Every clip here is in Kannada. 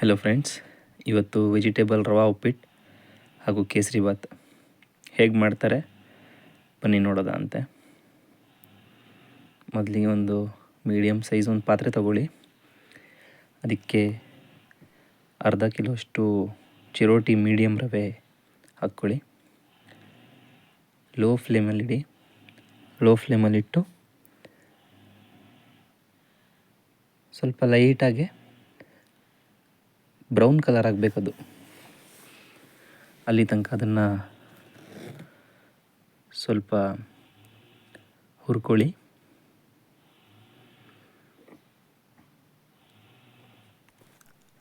ಹಲೋ ಫ್ರೆಂಡ್ಸ್, ಇವತ್ತು ವೆಜಿಟೇಬಲ್ ರವಾ ಉಪ್ಪಿಟ್ಟು ಹಾಗೂ ಕೇಸರಿ ಬಾತ್ ಹೇಗೆ ಮಾಡ್ತಾರೆ ಬನ್ನಿ ನೋಡೋದ ಅಂತೆ. ಮೊದಲಿಗೆ ಒಂದು ಮೀಡಿಯಮ್ ಸೈಜ್ ಒಂದು ಪಾತ್ರೆ ತಗೊಳ್ಳಿ. ಅದಕ್ಕೆ ಅರ್ಧ ಕಿಲೋಷ್ಟು ಚಿರೋಟಿ ಮೀಡಿಯಮ್ ರವೆ ಹಾಕ್ಕೊಳ್ಳಿ. ಲೋ ಫ್ಲೇಮಲ್ಲಿಟ್ಟು ಸ್ವಲ್ಪ ಲೈಟಾಗಿ ಬ್ರೌನ್ ಕಲರ್ ಆಗಬೇಕದು. ಅಲ್ಲಿ ತನಕ ಅದನ್ನು ಸ್ವಲ್ಪ ಹುರ್ಕೊಳ್ಳಿ.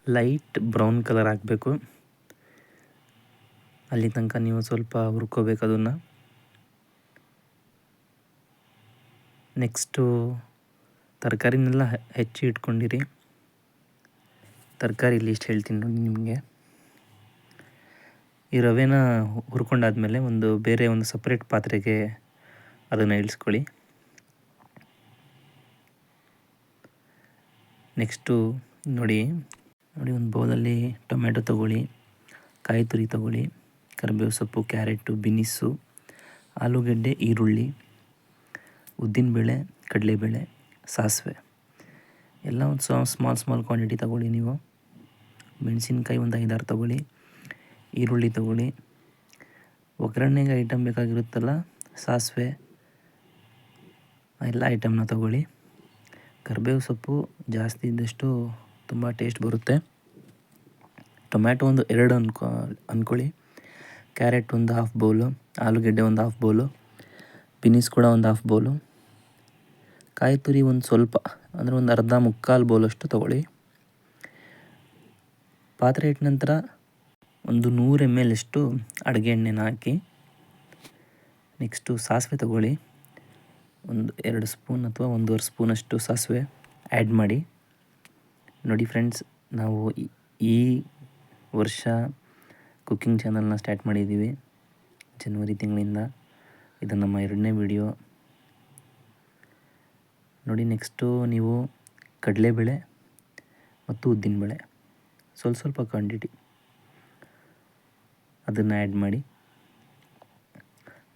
ಲೈಟ್ ಬ್ರೌನ್ ಕಲರ್ ಆಗಬೇಕು. ಅಲ್ಲಿ ತನಕ ನೀವು ಸ್ವಲ್ಪ ಹುರ್ಕೋಬೇಕು ಅದನ್ನು. ನೆಕ್ಸ್ಟು ತರಕಾರಿನೆಲ್ಲ ಹೆಚ್ಚಿ ಇಟ್ಕೊಂಡಿರಿ. ತರಕಾರಿ ಲಿಸ್ಟ್ ಹೇಳ್ತೀನಿ ನೋಡಿ ನಿಮಗೆ. ಈ ರವೆನ ಹುರ್ಕೊಂಡಾದ್ಮೇಲೆ ಬೇರೆ ಒಂದು ಸಪ್ರೇಟ್ ಪಾತ್ರೆಗೆ ಅದನ್ನು ಇಳಿಸ್ಕೊಳ್ಳಿ. ನೆಕ್ಸ್ಟು ನೋಡಿ ಒಂದು ಬೌಲಲ್ಲಿ ಟೊಮ್ಯಾಟೊ ತಗೊಳ್ಳಿ, ಕಾಯಿ ತುರಿ ತಗೊಳ್ಳಿ, ಕರಿಬೇವು ಸೊಪ್ಪು, ಕ್ಯಾರೆಟು, ಬೀನಿಸು, ಆಲೂಗಡ್ಡೆ, ಈರುಳ್ಳಿ, ಉದ್ದಿನಬೇಳೆ, ಕಡಲೆಬೇಳೆ, ಸಾಸಿವೆ ಎಲ್ಲ ಒಂದು ಸ್ಮಾಲ್ ಕ್ವಾಂಟಿಟಿ ತಗೊಳ್ಳಿ ನೀವು. ಮೆಣಸಿನ್ಕಾಯಿ ಒಂದು 5-6 ತಗೊಳ್ಳಿ, ಈರುಳ್ಳಿ ತಗೊಳ್ಳಿ, ಒಗ್ಗರಣೆಗೆ ಐಟಮ್ ಬೇಕಾಗಿರುತ್ತಲ್ಲ ಸಾಸಿವೆ, ಎಲ್ಲ ಐಟಮ್ನ ತಗೊಳ್ಳಿ. ಕರಿಬೇವು ಸೊಪ್ಪು ಜಾಸ್ತಿ ಇದ್ದಷ್ಟು ತುಂಬ ಟೇಸ್ಟ್ ಬರುತ್ತೆ. ಟೊಮ್ಯಾಟೊ ಒಂದು 2 ಅಂದ್ಕೊಳ್ಳಿ. ಕ್ಯಾರೆಟ್ ಒಂದು 1/2 ಬೌಲು, ಆಲೂಗೆಡ್ಡೆ ಒಂದು 1/2 ಬೌಲು, ಬೀನಿಸ್ ಕೂಡ ಒಂದು 1/2 ಬೌಲು, ಕಾಯಿ ತುರಿ ಒಂದು ಸ್ವಲ್ಪ ಅಂದರೆ ಒಂದು ಅರ್ಧ ಮುಕ್ಕಾಲು ಬೌಲಷ್ಟು ತಗೊಳ್ಳಿ. ಪಾತ್ರೆ ಇಟ್ಟ ನಂತರ ಒಂದು 100 ml ಅಷ್ಟು ಅಡುಗೆ ಎಣ್ಣೆನ ಹಾಕಿ. ನೆಕ್ಸ್ಟು ಸಾಸಿವೆ ತಗೊಳ್ಳಿ. ಒಂದು 2 ಸ್ಪೂನ್ ಅಥವಾ 1.5 ಸ್ಪೂನಷ್ಟು ಸಾಸಿವೆ ಆ್ಯಡ್ ಮಾಡಿ. ನೋಡಿ ಫ್ರೆಂಡ್ಸ್, ನಾವು ಈ ವರ್ಷ ಕುಕ್ಕಿಂಗ್ ಚಾನಲ್ನ ಸ್ಟಾರ್ಟ್ ಮಾಡಿದ್ದೀವಿ ಜನವರಿ ತಿಂಗಳಿಂದ. ಇದು ನಮ್ಮ 2ನೇ ವಿಡಿಯೋ ನೋಡಿ. ನೆಕ್ಸ್ಟು ನೀವು ಕಡಲೆಬೇಳೆ ಮತ್ತು ಉದ್ದಿನಬೇಳೆ ಸ್ವಲ್ಪ ಕ್ವಾಂಟಿಟಿ ಅದನ್ನು ಆ್ಯಡ್ ಮಾಡಿ.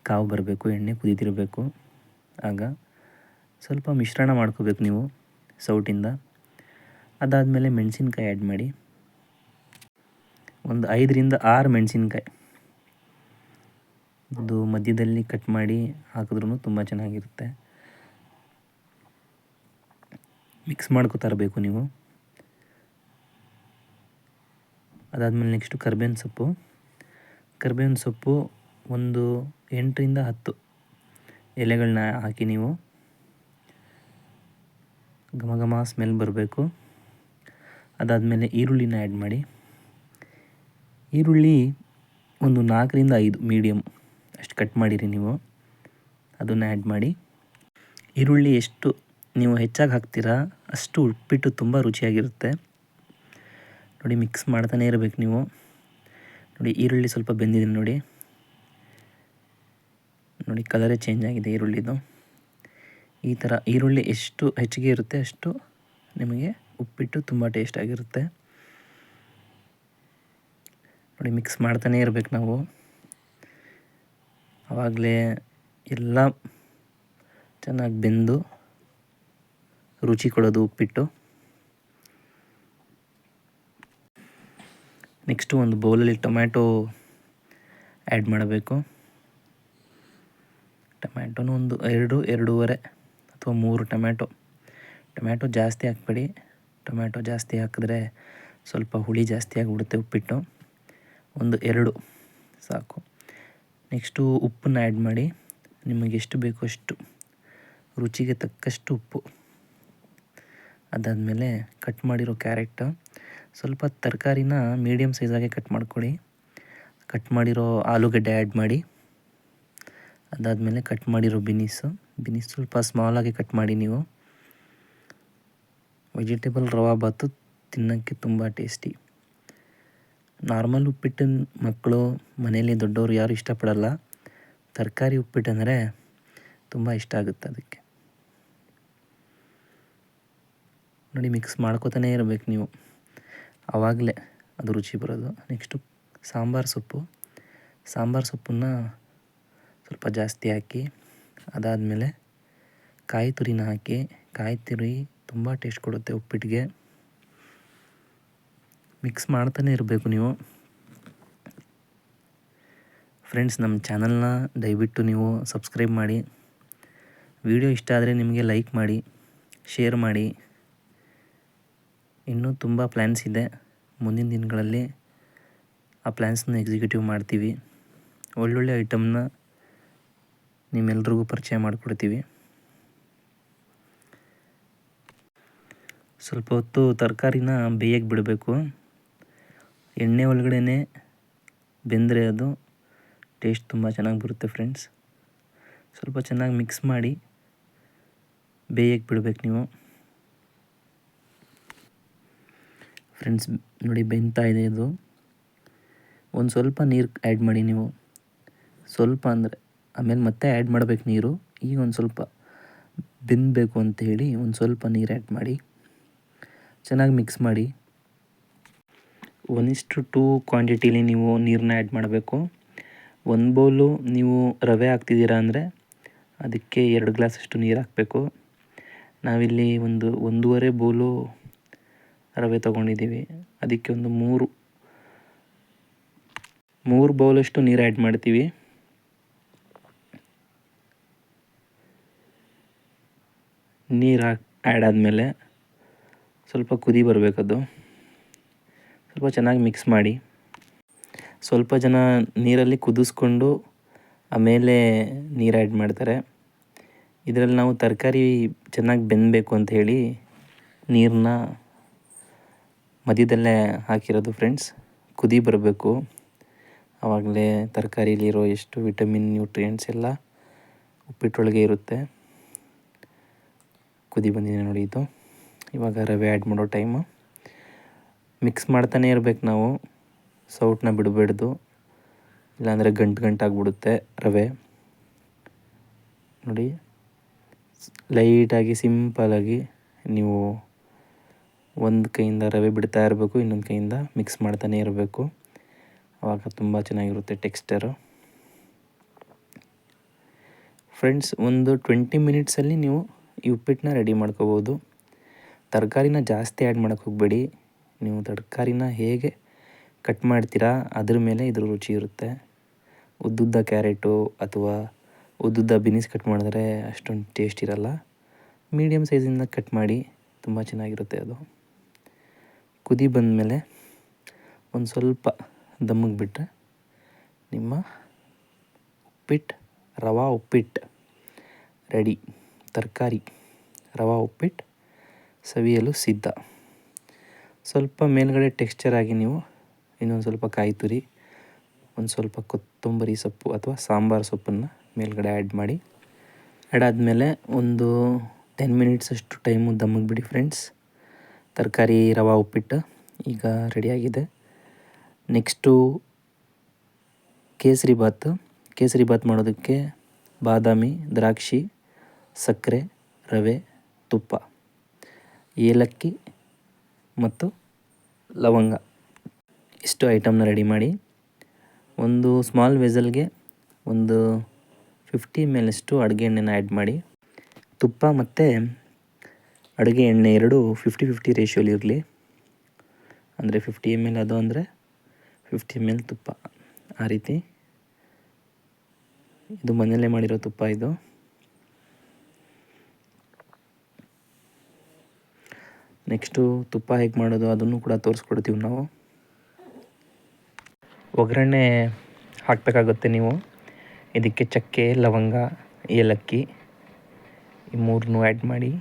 ಕಾವು ಬರಬೇಕು, ಎಣ್ಣೆ ಕುದೀತಿರಬೇಕು. ಆಗ ಸ್ವಲ್ಪ ಮಿಶ್ರಣ ಮಾಡ್ಕೋಬೇಕು ನೀವು ಸೌಟಿಂದ. ಅದಾದಮೇಲೆ ಮೆಣಸಿನ್ಕಾಯಿ ಆ್ಯಡ್ ಮಾಡಿ. ಒಂದು 5-6 ಮೆಣಸಿನ್ಕಾಯಿ ಒಂದು ಮಧ್ಯದಲ್ಲಿ ಕಟ್ ಮಾಡಿ ಹಾಕಿದ್ರೂ ತುಂಬ ಚೆನ್ನಾಗಿರುತ್ತೆ. ಮಿಕ್ಸ್ ಮಾಡ್ಕೋತಾ ಇರಬೇಕು ನೀವು. ಅದಾದಮೇಲೆ ನೆಕ್ಸ್ಟು ಕರ್ಬೇವಿನ ಸೊಪ್ಪು ಒಂದು 8-10 ಎಲೆಗಳನ್ನ ಹಾಕಿ ನೀವು. ಘಮ ಸ್ಮೆಲ್ ಬರಬೇಕು. ಅದಾದಮೇಲೆ ಈರುಳ್ಳಿನ ಆ್ಯಡ್ ಮಾಡಿ. ಈರುಳ್ಳಿ ಒಂದು 4-5 ಮೀಡಿಯಮ್ ಅಷ್ಟು ಕಟ್ ಮಾಡಿರಿ ನೀವು. ಅದನ್ನು ಆ್ಯಡ್ ಮಾಡಿ. ಈರುಳ್ಳಿ ಎಷ್ಟು ನೀವು ಹೆಚ್ಚಾಗಿ ಹಾಕ್ತೀರಾ ಅಷ್ಟು ಉಪ್ಪಿಟ್ಟು ತುಂಬ ರುಚಿಯಾಗಿರುತ್ತೆ. ನೋಡಿ, ಮಿಕ್ಸ್ ಮಾಡ್ತಾನೇ ಇರಬೇಕು ನೀವು. ನೋಡಿ, ಈರುಳ್ಳಿ ಸ್ವಲ್ಪ ಬೆಂದಿದೆ ನೋಡಿ. ಕಲರೇ ಚೇಂಜ್ ಆಗಿದೆ ಈರುಳ್ಳಿದು. ಈ ಥರ ಈರುಳ್ಳಿ ಎಷ್ಟು ಹೆಚ್ಚಿಗೆ ಇರುತ್ತೆ ಅಷ್ಟು ನಿಮಗೆ ಉಪ್ಪಿಟ್ಟು ತುಂಬ ಟೇಸ್ಟಾಗಿರುತ್ತೆ. ನೋಡಿ, ಮಿಕ್ಸ್ ಮಾಡ್ತಾನೇ ಇರಬೇಕು ನಾವು. ಆವಾಗಲೇ ಎಲ್ಲ ಚೆನ್ನಾಗಿ ಬೆಂದು ರುಚಿ ಕೊಡೋದು ಉಪ್ಪಿಟ್ಟು. ನೆಕ್ಸ್ಟು ಒಂದು ಬೌಲಲ್ಲಿ ಟೊಮ್ಯಾಟೊ ಆ್ಯಡ್ ಮಾಡಬೇಕು. ಟೊಮ್ಯಾಟೊನೂ ಒಂದು 2-2.5 ಅಥವಾ 3 ಟೊಮ್ಯಾಟೊ ಜಾಸ್ತಿ ಹಾಕಬೇಡಿ. ಟೊಮ್ಯಾಟೊ ಜಾಸ್ತಿ ಹಾಕಿದ್ರೆ ಸ್ವಲ್ಪ ಹುಳಿ ಜಾಸ್ತಿ ಆಗಿಬಿಡುತ್ತೆ ಉಪ್ಪಿಟ್ಟು. ಒಂದು 2 ಸಾಕು. ನೆಕ್ಸ್ಟು ಉಪ್ಪನ್ನು ಆ್ಯಡ್ ಮಾಡಿ. ನಿಮಗೆ ಎಷ್ಟು ಬೇಕೋ ಅಷ್ಟು, ರುಚಿಗೆ ತಕ್ಕಷ್ಟು ಉಪ್ಪು. ಅದಾದಮೇಲೆ ಕಟ್ ಮಾಡಿರೋ ಕ್ಯಾರೆಟ್, ಸ್ವಲ್ಪ ತರಕಾರಿನ ಮೀಡಿಯಮ್ ಸೈಜಾಗೆ ಕಟ್ ಮಾಡ್ಕೊಳ್ಳಿ. ಕಟ್ ಮಾಡಿರೋ ಆಲೂಗಡ್ಡೆ ಆ್ಯಡ್ ಮಾಡಿ. ಅದಾದಮೇಲೆ ಕಟ್ ಮಾಡಿರೋ ಬೀನಿಸ್ ಸ್ವಲ್ಪ ಸ್ಮಾಲಾಗಿ ಕಟ್ ಮಾಡಿ ನೀವು. ವೆಜಿಟೇಬಲ್ ರವಾ ಬಾತು ತಿನ್ನೋಕ್ಕೆ ತುಂಬ ಟೇಸ್ಟಿ. ನಾರ್ಮಲ್ ಉಪ್ಪಿಟ್ಟು ಮಕ್ಕಳು ಮನೆಯಲ್ಲಿ ದೊಡ್ಡವರು ಯಾರು ಇಷ್ಟಪಡಲ್ಲ. ತರಕಾರಿ ಉಪ್ಪಿಟ್ಟು ಅಂದರೆ ತುಂಬ ಇಷ್ಟ ಆಗುತ್ತೆ ಅದಕ್ಕೆ. ನೋಡಿ, ಮಿಕ್ಸ್ ಮಾಡ್ಕೋತಾನೇ ಇರಬೇಕು ನೀವು. ಆವಾಗಲೇ ಅದು ರುಚಿ ಬರೋದು. ನೆಕ್ಸ್ಟು ಸಾಂಬಾರು ಸೊಪ್ಪನ್ನು ಸ್ವಲ್ಪ ಜಾಸ್ತಿ ಹಾಕಿ, ಅದಾದಮೇಲೆ ಕಾಯಿ ತುರಿನ ಹಾಕಿ. ಕಾಯಿ ತುರಿ ತುಂಬ ಟೇಸ್ಟ್ ಕೊಡುತ್ತೆ ಉಪ್ಪಿಟ್ಟಿಗೆ. ಮಿಕ್ಸ್ ಮಾಡ್ತಾನೆ ಇರಬೇಕು ನೀವು. ಫ್ರೆಂಡ್ಸ್, ನಮ್ಮ ಚಾನಲ್ನ ದಯವಿಟ್ಟು ನೀವು ಸಬ್ಸ್ಕ್ರೈಬ್ ಮಾಡಿ. ವಿಡಿಯೋ ಇಷ್ಟ ಆದರೆ ನಿಮಗೆ ಲೈಕ್ ಮಾಡಿ, ಶೇರ್ ಮಾಡಿ. ಇನ್ನೂ ತುಂಬ ಪ್ಲ್ಯಾನ್ಸ್ ಇದೆ. ಮುಂದಿನ ದಿನಗಳಲ್ಲಿ ಆ ಪ್ಲ್ಯಾನ್ಸ್ನ ಎಕ್ಸಿಕ್ಯೂಟಿವ್ ಮಾಡ್ತೀವಿ. ಒಳ್ಳೊಳ್ಳೆ ಐಟಮ್ನ ನಿಮ್ಮೆಲ್ರಿಗೂ ಪರಿಚಯ ಮಾಡಿಕೊಡ್ತೀವಿ. ಸ್ವಲ್ಪ ಹೊತ್ತು ತರಕಾರಿನ ಬೇಯಕ್ಕೆ ಬಿಡಬೇಕು. ಎಣ್ಣೆ ಒಳಗಡೆ ಬೆಂದರೆ ಅದು ಟೇಸ್ಟ್ ತುಂಬ ಚೆನ್ನಾಗಿ ಬರುತ್ತೆ ಫ್ರೆಂಡ್ಸ್. ಸ್ವಲ್ಪ ಚೆನ್ನಾಗಿ ಮಿಕ್ಸ್ ಮಾಡಿ ಬೇಯಕ್ಕೆ ಬಿಡಬೇಕು ನೀವು. ಫ್ರೆಂಡ್ಸ್ ನೋಡಿ, ಬೆಂತಾ ಇದೆ ಇದು. ಒಂದು ಸ್ವಲ್ಪ ನೀರು ಆ್ಯಡ್ ಮಾಡಿ ನೀವು. ಸ್ವಲ್ಪ ಅಂದರೆ ಆಮೇಲೆ ಮತ್ತೆ ಆ್ಯಡ್ ಮಾಡಬೇಕು ನೀರು. ಈಗ ಒಂದು ಸ್ವಲ್ಪ ಬೆಂದಬೇಕು ಅಂತ ಹೇಳಿ ಒಂದು ಸ್ವಲ್ಪ ನೀರು ಆ್ಯಡ್ ಮಾಡಿ ಚೆನ್ನಾಗಿ ಮಿಕ್ಸ್ ಮಾಡಿ. 1:2 ಕ್ವಾಂಟಿಟಿಲಿ ನೀವು ನೀರನ್ನ ಆ್ಯಡ್ ಮಾಡಬೇಕು. 1 ಬೌಲು ನೀವು ರವೆ ಹಾಕ್ತಿದ್ದೀರಾ ಅಂದರೆ ಅದಕ್ಕೆ 2 ಗ್ಲಾಸಷ್ಟು ನೀರು ಹಾಕಬೇಕು. ನಾವಿಲ್ಲಿ 1.5 ಬೌಲು ರವೆ ತೊಗೊಂಡಿದ್ದೀವಿ. ಅದಕ್ಕೆ ಒಂದು 3 ಬೌಲಷ್ಟು ನೀರು ಆ್ಯಡ್ ಮಾಡ್ತೀವಿ. ನೀರು ಆ್ಯಡ್ ಆದಮೇಲೆ ಸ್ವಲ್ಪ ಕುದಿ ಬರಬೇಕದು. ಸ್ವಲ್ಪ ಚೆನ್ನಾಗಿ ಮಿಕ್ಸ್ ಮಾಡಿ. ಸ್ವಲ್ಪ ಜನ ನೀರಲ್ಲಿ ಕುದಿಸ್ಕೊಂಡು ಆಮೇಲೆ ನೀರು ಆ್ಯಡ್ ಮಾಡ್ತಾರೆ. ಇದರಲ್ಲಿ ನಾವು ತರಕಾರಿ ಚೆನ್ನಾಗಿ ಬೆಂದಬೇಕು ಅಂತ ಹೇಳಿ ನೀರನ್ನ ಮಧ್ಯದಲ್ಲೇ ಹಾಕಿರೋದು ಫ್ರೆಂಡ್ಸ್. ಕುದಿ ಬರಬೇಕು. ಆವಾಗಲೇ ತರಕಾರಿಲಿರೋ ಎಷ್ಟು ವಿಟಮಿನ್, ನ್ಯೂಟ್ರಿಯೆಂಟ್ಸ್ ಎಲ್ಲ ಉಪ್ಪಿಟ್ಟೊಳಗೆ ಇರುತ್ತೆ. ಕುದಿ ಬಂದಿದೆ ನೋಡಿ ಇದು. ಇವಾಗ ರವೆ ಆ್ಯಡ್ ಮಾಡೋ ಟೈಮು. ಮಿಕ್ಸ್ ಮಾಡ್ತಾನೆ ಇರಬೇಕು ನಾವು. ಸೌಟನ್ನ ಬಿಡಬೇಡ್ದು, ಇಲ್ಲಾಂದರೆ ಗಂಟಾಗಿಬಿಡುತ್ತೆ ರವೆ. ನೋಡಿ, ಲೈಟಾಗಿ ಸಿಂಪಲಾಗಿ ನೀವು ಒಂದು ಕೈಯಿಂದ ರವೆ ಬಿಡ್ತಾ ಇರಬೇಕು, ಇನ್ನೊಂದು ಕೈಯಿಂದ ಮಿಕ್ಸ್ ಮಾಡ್ತಾನೆ ಇರಬೇಕು. ಆವಾಗ ತುಂಬ ಚೆನ್ನಾಗಿರುತ್ತೆ ಟೆಕ್ಸ್ಚರು. ಫ್ರೆಂಡ್ಸ್, ಒಂದು 20 ಮಿನಿಟ್ಸಲ್ಲಿ ನೀವು ಈ ಉಪ್ಪಿಟ್ಟನ್ನ ರೆಡಿ ಮಾಡ್ಕೋಬೋದು. ತರಕಾರಿನ ಜಾಸ್ತಿ ಆ್ಯಡ್ ಮಾಡೋಕ್ಕೆ ಹೋಗಬೇಡಿ. ನೀವು ತರಕಾರಿನ ಹೇಗೆ ಕಟ್ ಮಾಡ್ತೀರಾ ಅದ್ರ ಮೇಲೆ ಇದ್ರ ರುಚಿ ಇರುತ್ತೆ. ಉದ್ದುದ್ದ ಕ್ಯಾರೆಟು ಅಥವಾ ಉದ್ದುದ್ದ ಬೀನ್ಸ್ ಕಟ್ ಮಾಡಿದ್ರೆ ಅಷ್ಟೊಂದು ಟೇಸ್ಟ್ ಇರಲ್ಲ. ಮೀಡಿಯಮ್ ಸೈಜಿಂದ ಕಟ್ ಮಾಡಿ, ತುಂಬ ಚೆನ್ನಾಗಿರುತ್ತೆ ಅದು. ಕುದಿ ಬಂದಮೇಲೆ ಒಂದು ಸ್ವಲ್ಪ ದಮ್ಮಿಗೆ ಬಿಟ್ಟರೆ ನಿಮ್ಮ ರವಾ ಉಪ್ಪಿಟ್ಟು ರೆಡಿ. ತರಕಾರಿ ರವಾ ಉಪ್ಪಿಟ್ಟು ಸವಿಯಲು ಸಿದ್ಧ. ಸ್ವಲ್ಪ ಮೇಲ್ಗಡೆ ಟೆಕ್ಸ್ಚರ್ ಆಗಿ ನೀವು ಇನ್ನೊಂದು ಸ್ವಲ್ಪ ಕಾಯಿ ತುರಿ, ಒಂದು ಸ್ವಲ್ಪ ಕೊತ್ತಂಬರಿ ಸೊಪ್ಪು ಅಥವಾ ಸಾಂಬಾರು ಸೊಪ್ಪನ್ನು ಮೇಲ್ಗಡೆ ಆ್ಯಡ್ ಮಾಡಿ. ಆ್ಯಡ್ ಆದಮೇಲೆ ಒಂದು 10 ಮಿನಿಟ್ಸಷ್ಟು ಟೈಮು ದಮ್ಮಿಗೆ ಬಿಡಿ ಫ್ರೆಂಡ್ಸ್. ತರಕಾರಿ ರವಾ ಉಪ್ಪಿಟ್ಟು ಈಗ ರೆಡಿಯಾಗಿದೆ. ನೆಕ್ಸ್ಟು ಕೇಸರಿ ಬಾತ್ ಮಾಡೋದಕ್ಕೆ ಬಾದಾಮಿ, ದ್ರಾಕ್ಷಿ, ಸಕ್ಕರೆ, ರವೆ, ತುಪ್ಪ, ಏಲಕ್ಕಿ ಮತ್ತು ಲವಂಗ ಇಷ್ಟು ಐಟಮ್ನ ರೆಡಿ ಮಾಡಿ ಒಂದು ಸ್ಮಾಲ್ ವೆಸಲ್ಗೆ ಒಂದು 50 ml ಅಷ್ಟು ಅಡುಗೆ ಎಣ್ಣೆನ ಆ್ಯಡ್ ಮಾಡಿ. ತುಪ್ಪ ಮತ್ತು ಅಡುಗೆ ಎಣ್ಣೆ ಎರಡೂ 50-50 ರೇಷಿಯೋಲಿ ಇರಲಿ. ಅಂದರೆ 50 ml ಅದು ಅಂದರೆ 50 ml ತುಪ್ಪ, ಆ ರೀತಿ. ಇದು ಮನೆಯಲ್ಲೇ ಮಾಡಿರೋ ತುಪ್ಪ ಇದು. ನೆಕ್ಸ್ಟು ತುಪ್ಪ ಹೇಗೆ ಮಾಡೋದು ಅದನ್ನು ಕೂಡ ತೋರಿಸ್ಕೊಡ್ತೀವಿ ನಾವು. ಒಗ್ಗರಣೆ ಹಾಕಬೇಕಾಗುತ್ತೆ ನೀವು. ಇದಕ್ಕೆ ಚಕ್ಕೆ, ಲವಂಗ, ಏಲಕ್ಕಿ ಈ ಮೂರನ್ನೂ ಆ್ಯಡ್ ಮಾಡಿ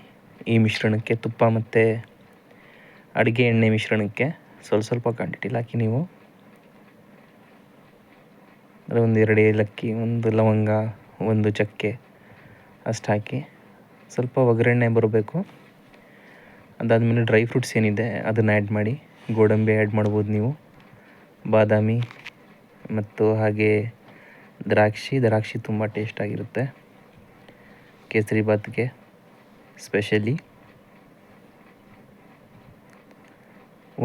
ಈ ಮಿಶ್ರಣಕ್ಕೆ, ತುಪ್ಪ ಮತ್ತು ಅಡುಗೆ ಎಣ್ಣೆ ಮಿಶ್ರಣಕ್ಕೆ ಸ್ವಲ್ಪ ಕ್ವಾಂಟಿಟಿಲಿ ಹಾಕಿ ನೀವು. ಒಂದು 2 ಏಲಕ್ಕಿ, 1 ಲವಂಗ, 1 ಚಕ್ಕೆ ಅಷ್ಟು ಹಾಕಿ ಸ್ವಲ್ಪ ಒಗ್ಗರಣೆ ಬರಬೇಕು. ಅದಾದಮೇಲೆ ಡ್ರೈ ಫ್ರೂಟ್ಸ್ ಏನಿದೆ ಅದನ್ನು ಆ್ಯಡ್ ಮಾಡಿ. ಗೋಡಂಬಿ ಆ್ಯಡ್ ಮಾಡ್ಬೋದು ನೀವು, ಬಾದಾಮಿ ಮತ್ತು ಹಾಗೆ ದ್ರಾಕ್ಷಿ ತುಂಬ ಟೇಸ್ಟಾಗಿರುತ್ತೆ ಕೇಸರಿ ಬಾತ್ಗೆ ಸ್ಪೆಷಲಿ.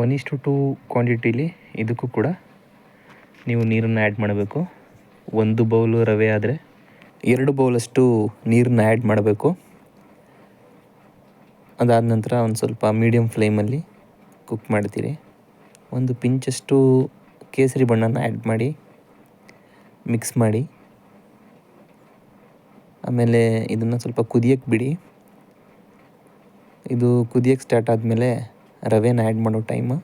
1:2 ಕ್ವಾಂಟಿಟಿಲಿ ಇದಕ್ಕೂ ಕೂಡ ನೀವು ನೀರನ್ನು ಆ್ಯಡ್ ಮಾಡಬೇಕು. 1 ಬೌಲು ರವೆ ಆದರೆ 2 ಬೌಲಷ್ಟು ನೀರನ್ನ ಆ್ಯಡ್ ಮಾಡಬೇಕು. ಅದಾದ ನಂತರ ಒಂದು ಸ್ವಲ್ಪ ಮೀಡಿಯಮ್ ಫ್ಲೇಮಲ್ಲಿ ಕುಕ್ ಮಾಡ್ತೀರಿ. ಒಂದು ಪಿಂಚಷ್ಟು ಕೇಸರಿ ಬಣ್ಣನ ಆ್ಯಡ್ ಮಾಡಿ ಮಿಕ್ಸ್ ಮಾಡಿ, ಆಮೇಲೆ ಇದನ್ನು ಸ್ವಲ್ಪ ಕುದಿಯಕ್ಕೆ ಬಿಡಿ. ಇದು ಕುದಿಯಕ್ಕೆ ಸ್ಟಾರ್ಟ್ ಆದಮೇಲೆ ರವೆನ ಆ್ಯಡ್ ಮಾಡೋ ಟೈಮು.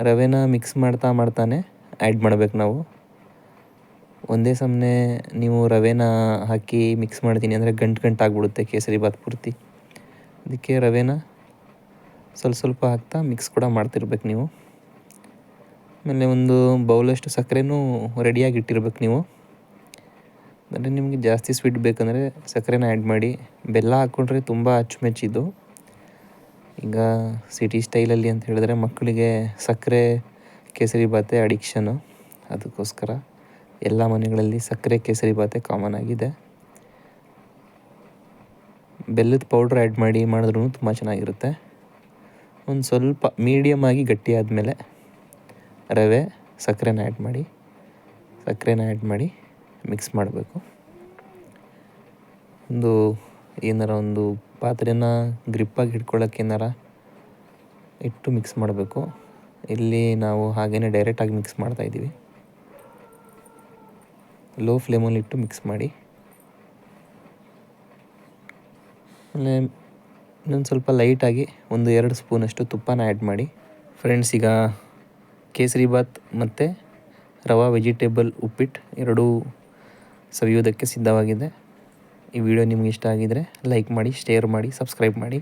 ರವೆನ ಮಿಕ್ಸ್ ಮಾಡ್ತಾನೆ ಆ್ಯಡ್ ಮಾಡಬೇಕು ನಾವು. ಒಂದೇ ಸಮನೆ ನೀವು ರವೆನ ಹಾಕಿ ಮಿಕ್ಸ್ ಮಾಡ್ತೀನಿ ಅಂದರೆ ಗಂಟಾಗ್ಬಿಡುತ್ತೆ ಕೇಸರಿ ಬಾತ್ ಪೂರ್ತಿ. ಅದಕ್ಕೆ ರವೆನ ಸ್ವಲ್ಪ ಹಾಕ್ತಾ ಮಿಕ್ಸ್ ಕೂಡ ಮಾಡ್ತಿರ್ಬೇಕು ನೀವು. ಆಮೇಲೆ ಒಂದು ಬೌಲಷ್ಟು ಸಕ್ಕರೆನೂ ರೆಡಿಯಾಗಿ ಇಟ್ಟಿರ್ಬೇಕು ನೀವು. ಅಂದರೆ ನಿಮಗೆ ಜಾಸ್ತಿ ಸ್ವೀಟ್ ಬೇಕಂದರೆ ಸಕ್ಕರೆನ ಆ್ಯಡ್ ಮಾಡಿ. ಬೆಲ್ಲ ಹಾಕ್ಕೊಂಡ್ರೆ ತುಂಬ ಅಚ್ಚುಮೆಚ್ಚಿದು. ಈಗ ಸಿಟಿ ಸ್ಟೈಲಲ್ಲಿ ಅಂತ ಹೇಳಿದ್ರೆ ಮಕ್ಕಳಿಗೆ ಸಕ್ಕರೆ ಕೇಸರಿ ಬಾತೆ ಅಡಿಕ್ಷನು. ಅದಕ್ಕೋಸ್ಕರ ಎಲ್ಲ ಮನೆಗಳಲ್ಲಿ ಸಕ್ಕರೆ ಕೇಸರಿ ಬಾತೆ ಕಾಮನ್ ಆಗಿದೆ. ಬೆಲ್ಲದ ಪೌಡ್ರ್ ಆ್ಯಡ್ ಮಾಡಿ ಮಾಡಿದ್ರೂ ತುಂಬ ಚೆನ್ನಾಗಿರುತ್ತೆ. ಒಂದು ಸ್ವಲ್ಪ ಮೀಡಿಯಮ್ ಆಗಿ ಗಟ್ಟಿ ಆದಮೇಲೆ ರವೆ ಸಕ್ಕರೆನ ಆ್ಯಡ್ ಮಾಡಿ ಮಿಕ್ಸ್ ಮಾಡಬೇಕು. ಒಂದು ಪಾತ್ರೆನ ಗ್ರಿಪ್ಪಾಗಿ ಹಿಡ್ಕೊಳ್ಳೋಕೆ ಏನಾರ ಇಟ್ಟು ಮಿಕ್ಸ್ ಮಾಡಬೇಕು. ಇಲ್ಲಿ ನಾವು ಹಾಗೇ ಡೈರೆಕ್ಟಾಗಿ ಮಿಕ್ಸ್ ಮಾಡ್ತಾಯಿದ್ದೀವಿ. ಲೋ ಫ್ಲೇಮಲ್ಲಿ ಇಟ್ಟು ಮಿಕ್ಸ್ ಮಾಡಿ. ಆಮೇಲೆ ಇನ್ನೊಂದು ಸ್ವಲ್ಪ ಲೈಟಾಗಿ 1-2 ಸ್ಪೂನಷ್ಟು ತುಪ್ಪನ ಆ್ಯಡ್ ಮಾಡಿ. ಫ್ರೆಂಡ್ಸ್, ಈಗ ಕೇಸರಿ ಬಾತ್ ಮತ್ತು ರವಾ ವೆಜಿಟೇಬಲ್ ಉಪ್ಪಿಟ್ಟು ಎರಡೂ ಸವಿಯೋದಕ್ಕೆ ಸಿದ್ಧವಾಗಿದೆ. ಈ ವಿಡಿಯೋ ನಿಮ್ಗೆ ಇಷ್ಟ ಆಗಿದರೆ ಲೈಕ್ ಮಾಡಿ, ಶೇರ್ ಮಾಡಿ, ಸಬ್ಸ್ಕ್ರೈಬ್ ಮಾಡಿ.